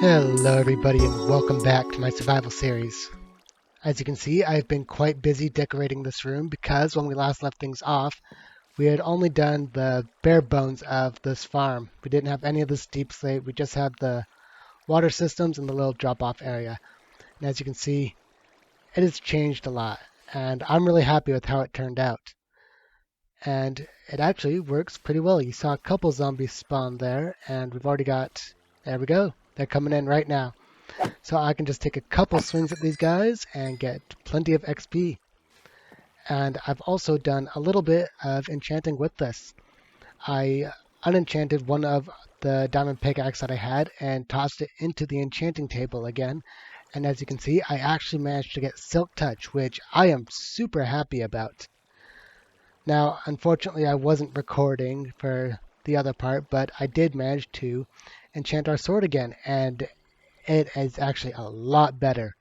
Hello everybody and welcome back to my survival series. As you can see, I've been quite busy decorating this room because when we last left things off, we had only done the bare bones of this farm. We didn't have any of this deep slate, we just had the water systems and the little drop-off area. And as you can see, it has changed a lot, and I'm really happy with how it turned out. And it actually works pretty well. You saw a couple zombies spawn there, and we've already got, there we go, they're coming in right now. So I can just take a couple swings at these guys and get plenty of XP. And I've also done a little bit of enchanting with this. I unenchanted one of the diamond pickaxe that I had and tossed it into the enchanting table again. And as you can see, I actually managed to get Silk Touch, which I am super happy about. Now, unfortunately, I wasn't recording for the other part, but I did manage to enchant our sword again, and it is actually a lot better.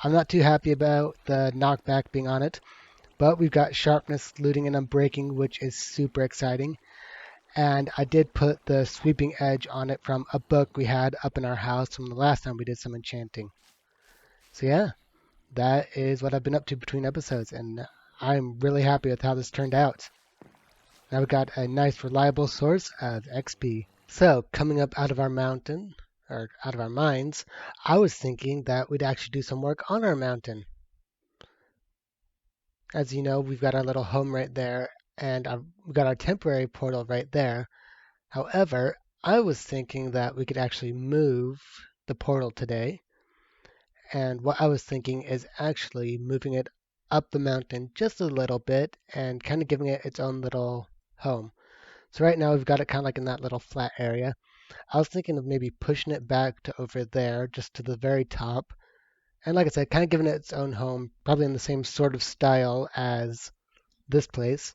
I'm not too happy about the knockback being on it, but we've got sharpness, looting, and unbreaking, which is super exciting. And I did put the sweeping edge on it from a book we had up in our house from the last time we did some enchanting. So yeah, that is what I've been up to between episodes, and I'm really happy with how this turned out. Now we've got a nice reliable source of XP. So coming up out of our mountain, or out of our mines, I was thinking that we'd actually do some work on our mountain. As you know, we've got our little home right there, and we've got our temporary portal right there. However, I was thinking that we could actually move the portal today, and what I was thinking is actually moving it up the mountain just a little bit and kind of giving it its own little home. So right now we've got it kind of like in that little flat area. I was thinking of maybe pushing it back to over there, just to the very top. And like I said, kind of giving it its own home, probably in the same sort of style as this place.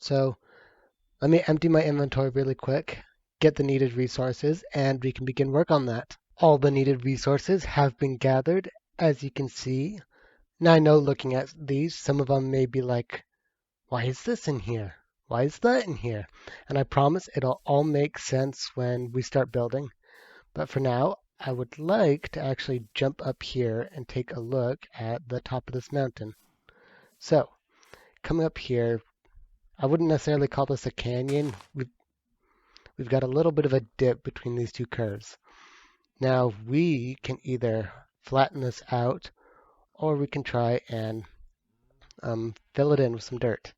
So let me empty my inventory really quick, get the needed resources, and we can begin work on that. All the needed resources have been gathered, as you can see. Now I know looking at these, some of them may be like, why is this in here? Why is that in here? And I promise it'll all make sense when we start building. But for now, I would like to actually jump up here and take a look at the top of this mountain. So, coming up here, I wouldn't necessarily call this a canyon. We've got a little bit of a dip between these two curves. Now, we can either flatten this out or we can try and fill it in with some dirt.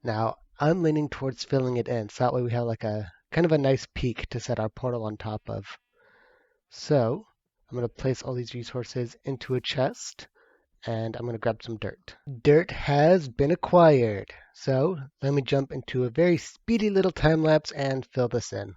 Now, I'm leaning towards filling it in, so that way we have like a kind of a nice peak to set our portal on top of. So, I'm going to place all these resources into a chest, and I'm going to grab some dirt. Dirt has been acquired. So, let me jump into a very speedy little time lapse and fill this in.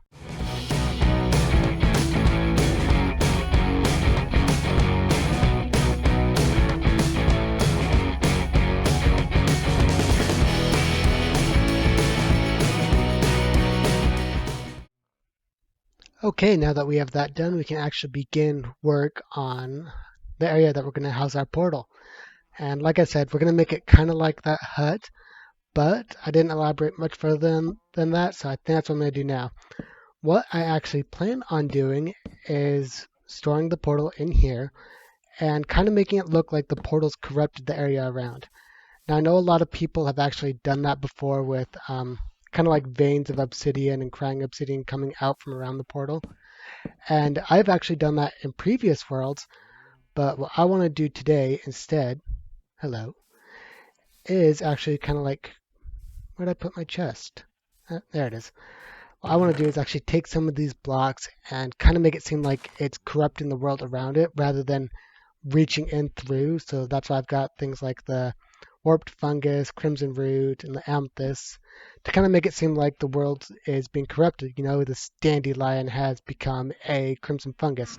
Okay, now that we have that done, we can actually begin work on the area that we're going to house our portal. And like I said, we're going to make it kind of like that hut, but I didn't elaborate much further than that, so I think that's what I'm going to do now. What I actually plan on doing is storing the portal in here and kind of making it look like the portal's corrupted the area around. Now, I know a lot of people have actually done that before with kind of like veins of obsidian and crying obsidian coming out from around the portal. And I've actually done that in previous worlds, but what I want to do today instead, hello, is actually kind of like, where did I put my chest? There it is. What I want to do is actually take some of these blocks and kind of make it seem like it's corrupting the world around it rather than reaching in through. So that's why I've got things like the warped fungus, crimson root, and the amethyst to kind of make it seem like the world is being corrupted. You know, this dandelion has become a crimson fungus,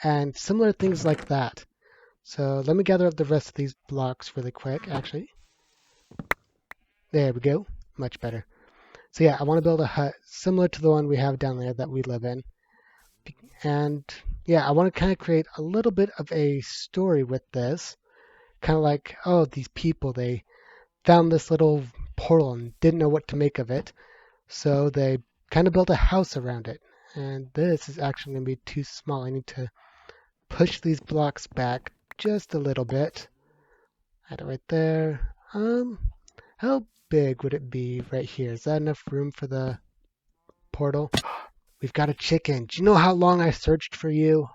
and similar things like that. So let me gather up the rest of these blocks really quick, actually. There we go. Much better. So yeah, I want to build a hut similar to the one we have down there that we live in. And yeah, I want to kind of create a little bit of a story with this. Kind of like, oh, these people, they found this little portal and didn't know what to make of it. So they kind of built a house around it. And this is actually going to be too small. I need to push these blocks back just a little bit. Add it right there. How big would it be right here? Is that enough room for the portal? We've got a chicken. Do you know how long I searched for you?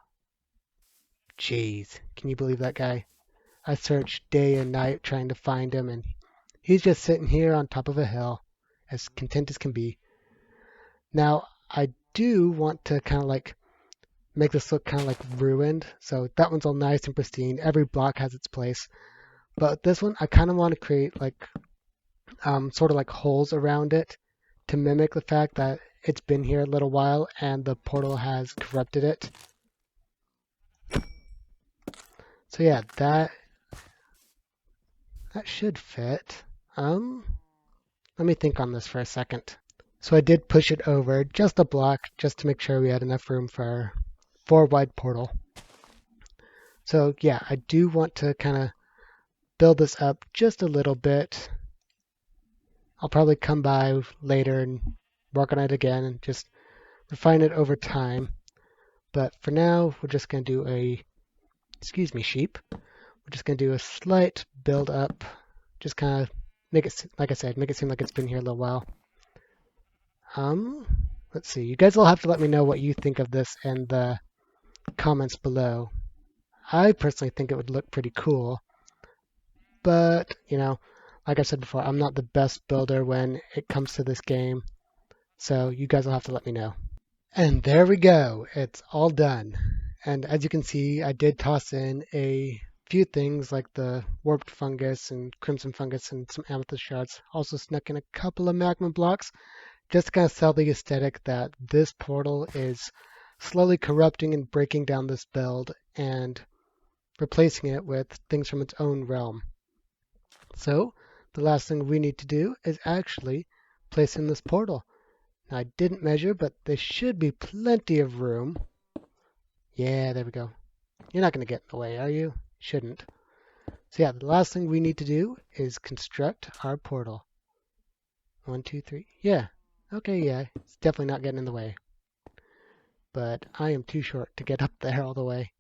Jeez, can you believe that guy? I searched day and night trying to find him, and he's just sitting here on top of a hill, as content as can be. Now, I do want to kind of like make this look kind of like ruined. So that one's all nice and pristine. Every block has its place. But this one, I kind of want to create like sort of like holes around it to mimic the fact that it's been here a little while and the portal has corrupted it. So yeah, that should fit. Let me think on this for a second. So I did push it over just a block just to make sure we had enough room for 4-wide portal. So yeah, I do want to kind of build this up just a little bit. I'll probably come by later and work on it again and just refine it over time. But for now, we're just going to do a, excuse me, sheep. We're just going to do a slight build up. Just kind of make it, like I said, make it seem like it's been here a little while. Let's see. You guys will have to let me know what you think of this in the comments below. I personally think it would look pretty cool. But, you know, like I said before, I'm not the best builder when it comes to this game. So you guys will have to let me know. And there we go. It's all done. And as you can see, I did toss in a few things like the warped fungus and crimson fungus and some amethyst shards. Also snuck in a couple of magma blocks just to kind of sell the aesthetic that this portal is slowly corrupting and breaking down this build and replacing it with things from its own realm. So the last thing we need to do is actually place in this portal. Now I didn't measure, but there should be plenty of room. Yeah, there we go. You're not going to get in the way, are you? Shouldn't. So yeah, the last thing we need to do is construct our portal. 1, 2, 3. Yeah. Okay, yeah. It's definitely not getting in the way. But I am too short to get up there all the way.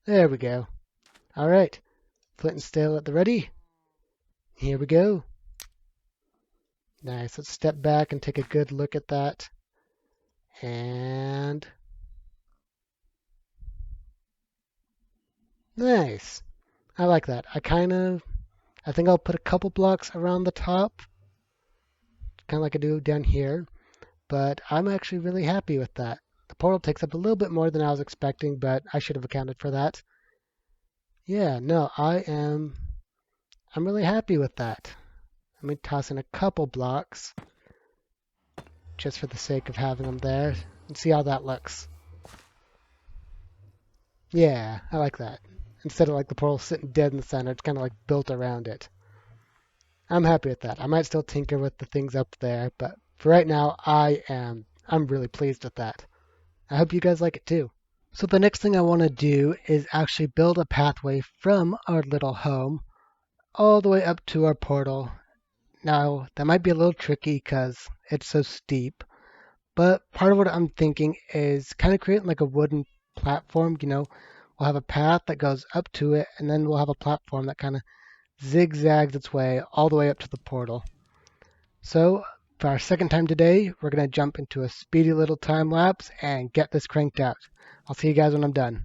There we go. All right. Flint and steel at the ready. Here we go. Nice. Let's step back and take a good look at that. And nice. I like that. I think I'll put a couple blocks around the top, kind of like I do down here, but I'm actually really happy with that. The portal takes up a little bit more than I was expecting, but I should have accounted for that. Yeah, no, I'm really happy with that. Let me toss in a couple blocks just for the sake of having them there and see how that looks. Yeah, I like that. Instead of like the portal sitting dead in the center, it's kind of like built around it. I'm happy with that. I might still tinker with the things up there, but for right now, I'm really pleased with that. I hope you guys like it too. So the next thing I want to do is actually build a pathway from our little home all the way up to our portal. Now, that might be a little tricky because it's so steep, but part of what I'm thinking is kind of creating like a wooden platform, you know. We'll have a path that goes up to it, and then we'll have a platform that kind of zigzags its way all the way up to the portal. So for our second time today, we're going to jump into a speedy little time lapse and get this cranked out. I'll see you guys when I'm done.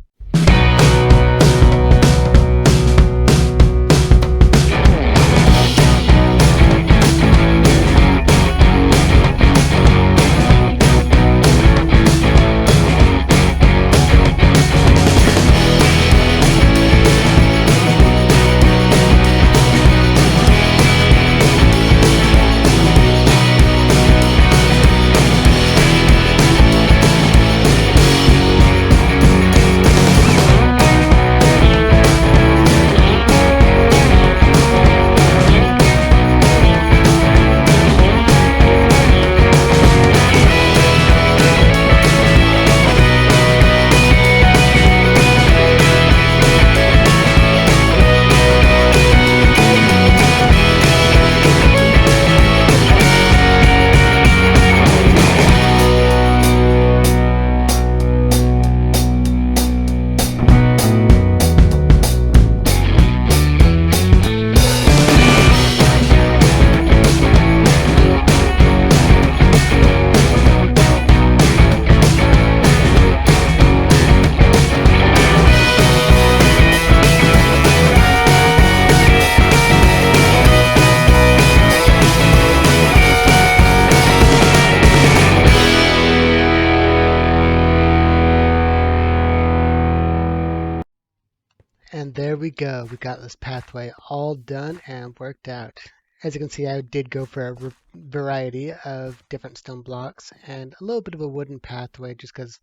And there we go. We got this pathway all done and worked out. As you can see, I did go for a variety of different stone blocks and a little bit of a wooden pathway just because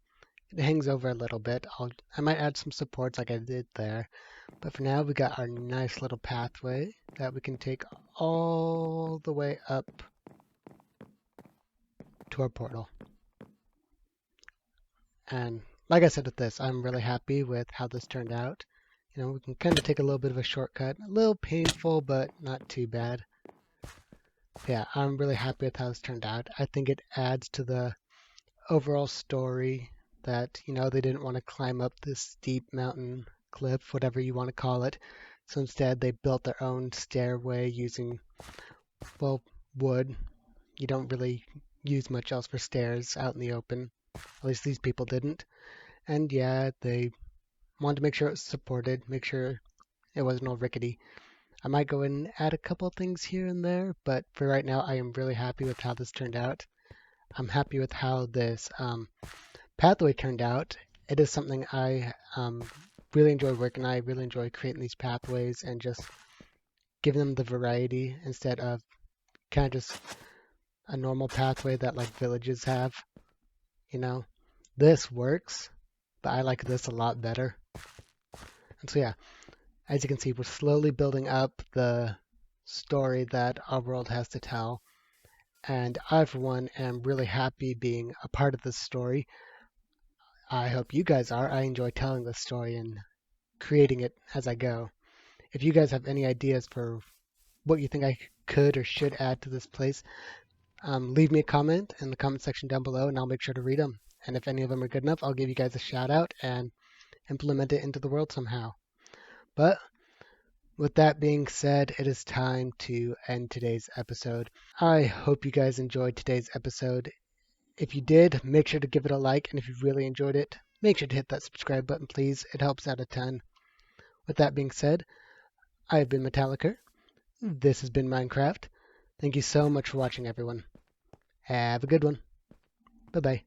it hangs over a little bit. I might add some supports like I did there. But for now, we got our nice little pathway that we can take all the way up to our portal. And like I said with this, I'm really happy with how this turned out. You know, we can kind of take a little bit of a shortcut. A little painful, but not too bad. Yeah, I'm really happy with how this turned out. I think it adds to the overall story that, you know, they didn't want to climb up this steep mountain cliff, whatever you want to call it. So instead, they built their own stairway using, well, wood. You don't really use much else for stairs out in the open. At least these people didn't. And yeah, they wanted to make sure it was supported, make sure it wasn't all rickety. I might go in and add a couple things here and there, but for right now, I am really happy with how this turned out. I'm happy with how this pathway turned out. It is something I really enjoy working on. I really enjoy creating these pathways and just giving them the variety instead of kind of just a normal pathway that like villages have. You know, this works, but I like this a lot better. And so yeah, as you can see, we're slowly building up the story that our world has to tell. And I, for one, am really happy being a part of this story. I hope you guys are. I enjoy telling this story and creating it as I go. If you guys have any ideas for what you think I could or should add to this place, leave me a comment in the comment section down below and I'll make sure to read them. And if any of them are good enough, I'll give you guys a shout out and implement it into the world somehow. But with that being said, it is time to end today's episode. I hope you guys enjoyed today's episode. If you did, make sure to give it a like, and if you really enjoyed it, make sure to hit that subscribe button, please. It helps out a ton. With that being said, I have been Metallica. This has been Minecraft. Thank you so much for watching, everyone. Have a good one. Bye-bye.